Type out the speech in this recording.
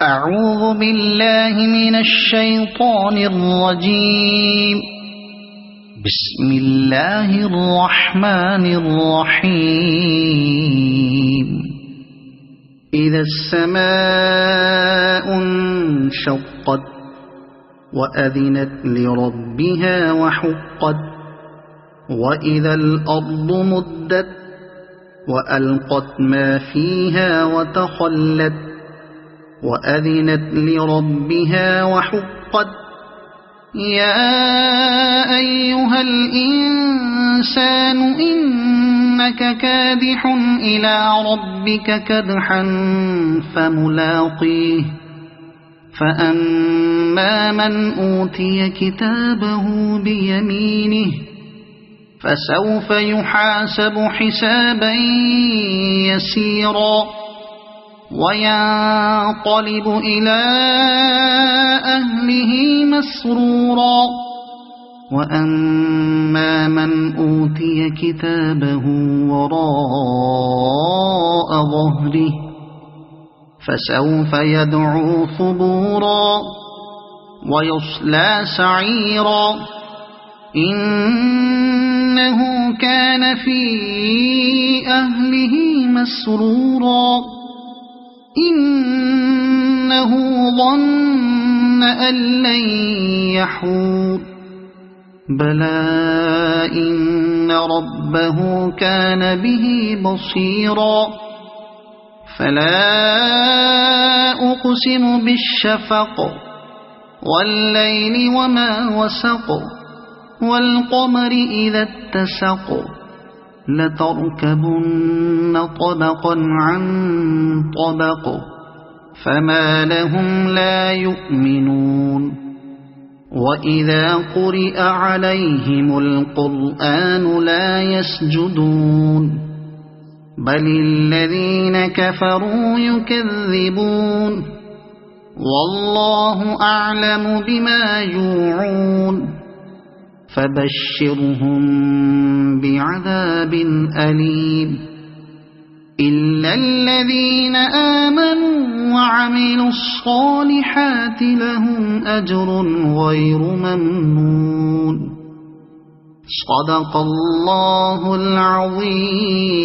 أعوذ بالله من الشيطان الرجيم. بسم الله الرحمن الرحيم. إذا السماء انشقت وأذنت لربها وحقت وإذا الأرض مدت وألقت ما فيها وتخلت وأذنت لربها وحقت. يا أيها الإنسان إنك كادح إلى ربك كدحا فملاقيه. فأما من أوتي كتابه بيمينه فسوف يحاسب حسابا يسيرا وينقلب إلى أهله مسرورا. وأما من أوتي كتابه وراء ظهره فسوف يدعو ثبورا ويصلى سعيرا. إنه كان في أهله مسرورا. إنه ظن أن لن يحور. بلى إن ربه كان به بصيرا. فلا أقسم بالشفق والليل وما وسق والقمر إذا اتسق لتركبن طبقا عن طبق فما لهم لا يؤمنون. وإذا قرئ عليهم القرآن لا يسجدون بل الذين كفروا يكذبون. والله أعلم بما يوعون فبشرهم بعذاب أليم. إلا الذين آمنوا وعملوا الصالحات لهم أجر غير ممنون. صدق الله العظيم.